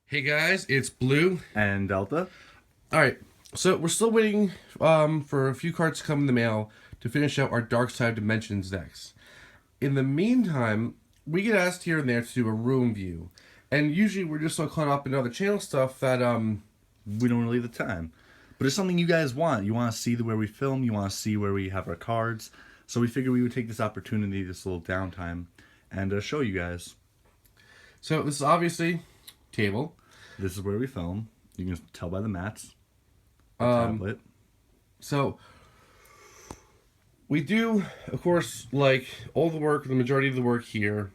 Hey guys, it's Blue. And Delta. Alright, so we're still waiting for a few cards to come in the mail to finish out our Dark Side Dimensions decks. In the meantime, we get asked here and there to do a room view. And usually we're just so caught up in other channel stuff that We don't really have the time. But it's something you guys want. You want to see where we film. You want to see where we have our cards. So we figured we would take this opportunity, this little downtime, and show you guys. So this is obviously table. This is where we film. You can tell by the mats. Tablet. So we do, of course, like all the work, the majority of the work here.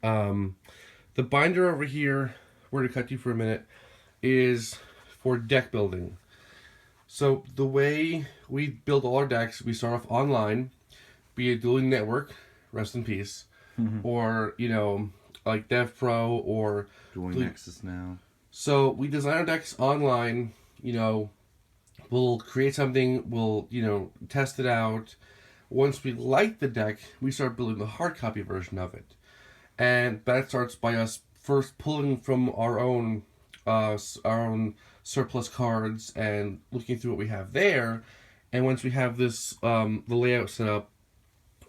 The binder over here, we're going to cut you for a minute, is for deck building. So the way we build all our decks, we start off online, be it Dueling Network, rest in peace, or, like DevPro or Dueling Nexus now. So we design our decks online, we'll create something, we'll, test it out. Once we like the deck, we start building the hard copy version of it. And that starts by us first pulling from our own surplus cards and looking through what we have there. And once we have this, the layout set up,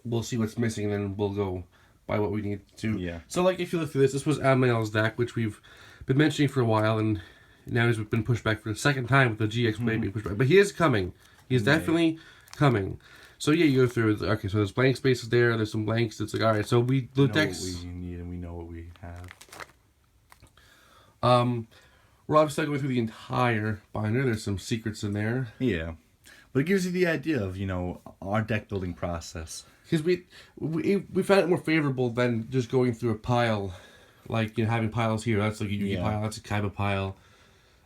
we'll see what's missing and then we'll go by what we need to. Yeah. So like if you look through this was Amel's deck, which we've been mentioning for a while, and now he's been pushed back for the second time with the GX Blade being pushed back. But he is coming. He is definitely coming. So yeah, you go through. Okay, so there's blank spaces there. There's some blanks. It's like, all right. So the decks. We know what we need and we know what we have. We're obviously going through the entire binder. There's some secrets in there. Yeah, but it gives you the idea of our deck building process. Because we found it more favorable than just going through a pile, like having piles here. That's like a Yugi pile. That's a Kaiba pile.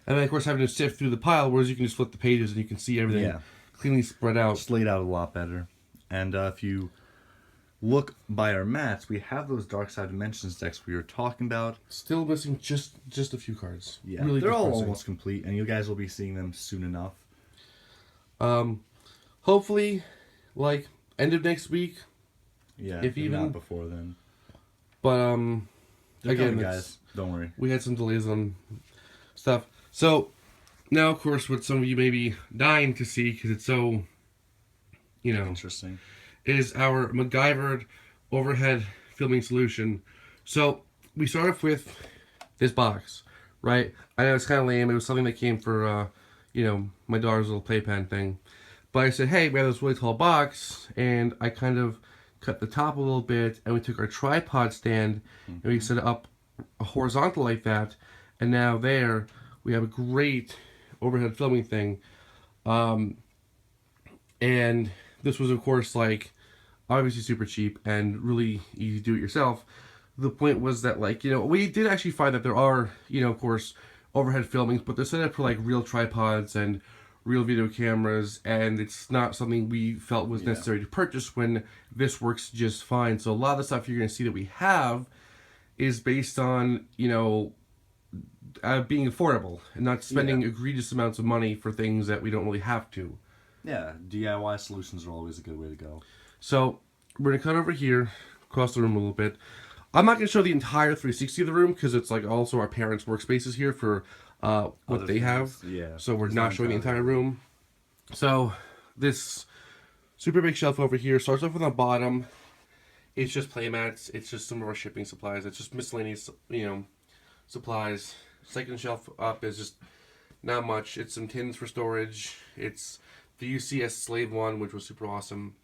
And then, of course, having to sift through the pile, whereas you can just flip the pages and you can see everything cleanly spread out. It's laid out a lot better. And if you look by our mats, we have those Dark Side Dimensions decks we were talking about. Still missing just a few cards. Yeah, really they're all depressing. almost complete, and you guys will be seeing them soon enough. Hopefully, like, end of next week. Yeah, if even not before then. But, They're again, coming, guys. Don't worry. We had some delays on stuff. So, now, of course, what some of you may be dying to see, because it's so, interesting, is our MacGyvered overhead filming solution. So, we start off with this box, right? I know it's kind of lame. It was something that came for, my daughter's little playpen thing. But I said, hey, we have this really tall box, and I kind of cut the top a little bit, and we took our tripod stand, and we set it up horizontal like that, and now there we have a great overhead filming thing. And this was, of course, like, obviously super cheap and really easy to do it yourself. The point was that, like, we did actually find that there are, of course, overhead filmings, but they're set up for, like, real tripods and real video cameras, and it's not something we felt was necessary to purchase when this works just fine. So a lot of the stuff you're going to see that we have is based on, being affordable and not spending egregious amounts of money for things that we don't really have to. Yeah, DIY solutions are always a good way to go. So we're going to cut over here, across the room a little bit. I'm not going to show the entire 360 of the room because it's like also our parents' workspaces here for what they have. Yeah. So we're not showing the entire room. So this super big shelf over here starts off on the bottom. It's just playmats. It's just some of our shipping supplies. It's just miscellaneous, supplies. Second shelf up is just not much. It's some tins for storage. It's the UCS Slave one, which was super awesome.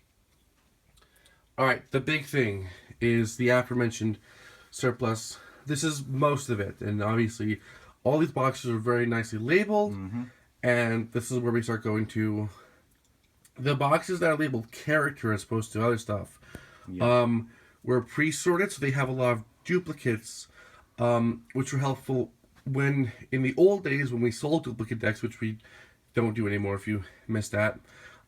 Alright, the big thing is the aforementioned surplus. This is most of it, and obviously all these boxes are very nicely labeled, and this is where we start going to the boxes that are labeled character as opposed to other stuff. Were pre-sorted, so they have a lot of duplicates, which were helpful when, in the old days, when we sold duplicate decks, which we don't do anymore if you missed that.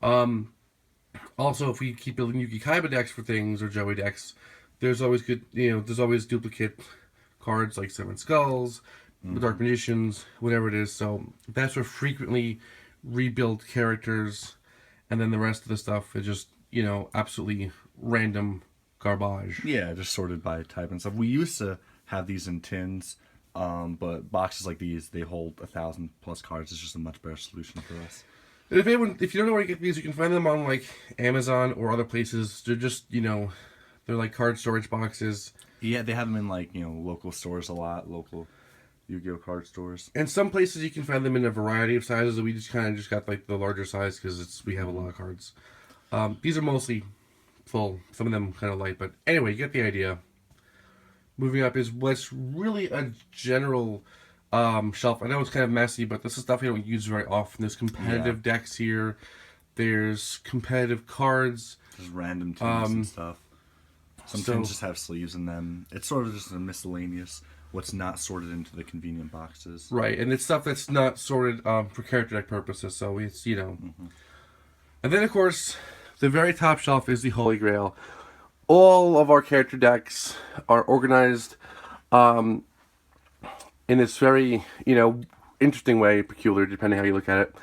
Also, if we keep building Yugi Kaiba decks for things, or Joey decks, there's always good, there's always duplicate cards like Seven Skulls, the Dark Magicians, whatever it is. So that's where frequently rebuild characters, and then the rest of the stuff is just, absolutely random garbage. Yeah, just sorted by type and stuff. We used to have these in tins, But boxes like these, they hold 1,000+ cards. It's just a much better solution for us. And if you don't know where to get these, you can find them on like Amazon or other places. They're just, they're like card storage boxes. Yeah, they have them in like local stores a lot, local Yu-Gi-Oh card stores. And some places you can find them in a variety of sizes. We just kind of just got like the larger size because we have a lot of cards. These are mostly full. Some of them kind of light, but anyway, you get the idea. Moving up is what's really a general shelf. I know it's kind of messy, but this is stuff we don't use very often. There's competitive decks here. There's competitive cards. There's random teams and stuff. Sometimes just have sleeves in them. It's sort of just a miscellaneous, what's not sorted into the convenient boxes. Right, and it's stuff that's not sorted for character deck purposes, so it's, And then, of course, the very top shelf is the Holy Grail. All of our character decks are organized in this very, interesting way, peculiar, depending how you look at it.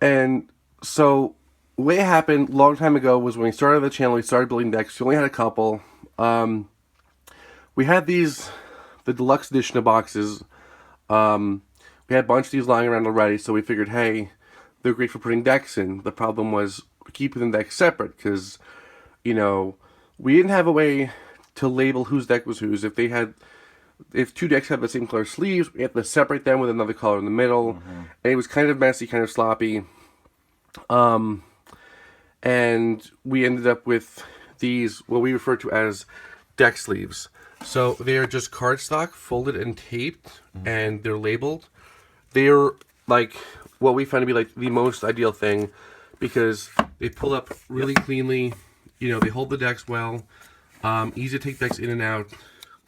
And so, the way it happened a long time ago was when we started the channel, we started building decks. We only had a couple. We had the deluxe edition of boxes. We had a bunch of these lying around already, so we figured, hey, they're great for putting decks in. The problem was keeping the decks separate, because we didn't have a way to label whose deck was whose. If two decks had the same color sleeves, we had to separate them with another color in the middle. And it was kind of messy, kind of sloppy. And we ended up with these, what we refer to as deck sleeves. So they are just cardstock, folded and taped, and they're labeled. They're like what we find to be like the most ideal thing, because they pull up really cleanly. They hold the decks well. Easy to take decks in and out.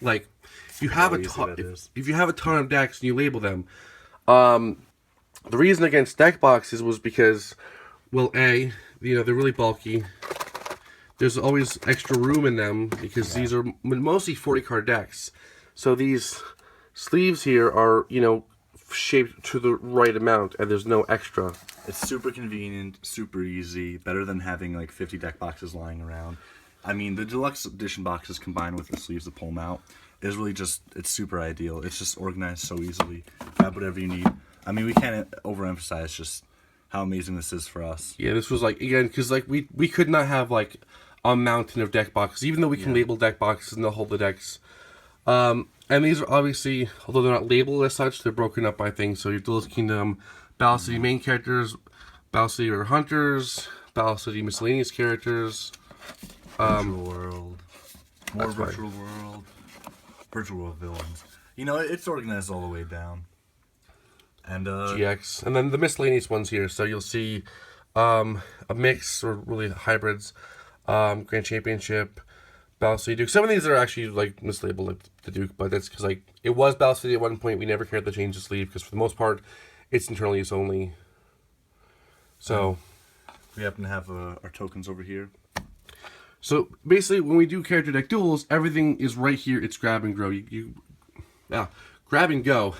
Like if you have if you have a ton of decks and you label them, the reason against deck boxes was because, well, they're really bulky. There's always extra room in them because these are mostly 40-card decks. So these sleeves here are, shaped to the right amount, and there's no extra. It's super convenient, super easy, better than having like 50 deck boxes lying around. I mean, the deluxe edition boxes combined with the sleeves to pull them out is really it's super ideal. It's just organized so easily. Grab whatever you need. I mean, we can't overemphasize just how amazing this is for us. Yeah, this was like, again, because like we could not have like a mountain of deck boxes, even though we can label deck boxes and they'll hold the decks. And these are obviously, although they're not labeled as such, they're broken up by things. So your Duelist Kingdom, Battle City main characters, Battle City or Hunters, Battle City miscellaneous characters. Virtual World. More Virtual World. Virtual World villains. It's organized all the way down. And GX. And then the miscellaneous ones here. So you'll see a mix, or really hybrids, Grand Championship, Battle City Duke. Some of these are actually like mislabeled, like the Duke, but that's because like it was Battle City at one point. We never cared to change the sleeve because for the most part, it's internal use only. So we happen to have our tokens over here. So basically, when we do character deck duels, everything is right here. It's grab and go. Grab and go.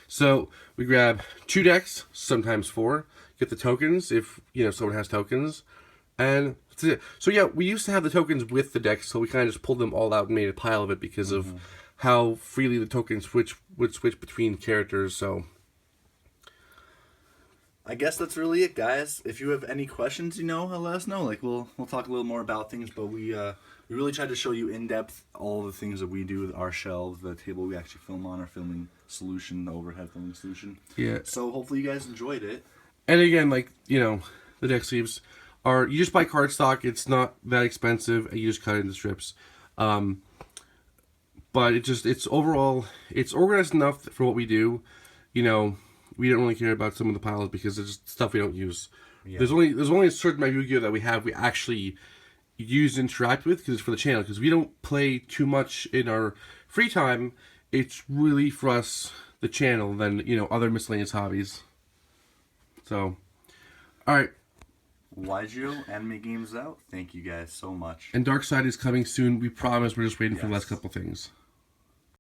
So we grab 2 decks, sometimes 4. Get the tokens if someone has tokens, and that's it. So yeah, we used to have the tokens with the decks, so we kind of just pulled them all out and made a pile of it because of how freely the tokens would switch between characters. So I guess that's really it, guys. If you have any questions, let us know. Like we'll talk a little more about things, but we really tried to show you in depth all the things that we do with our shelves, the table we actually film on, our filming solution, the overhead filming solution. Yeah. So hopefully you guys enjoyed it. And again, like the deck sleeves are, you just buy cardstock. It's not that expensive, and you just cut it into strips. But it's overall, it's organized enough for what we do. We don't really care about some of the piles because it's just stuff we don't use. Yeah. There's only a certain amount of Yu-Gi-Oh that we actually use and interact with because it's for the channel. Because we don't play too much in our free time. It's really for us, the channel, than other miscellaneous hobbies. So, all right. YGO Anime Games out. Thank you guys so much. And Dark Side is coming soon. We promise. We're just waiting for the last couple things.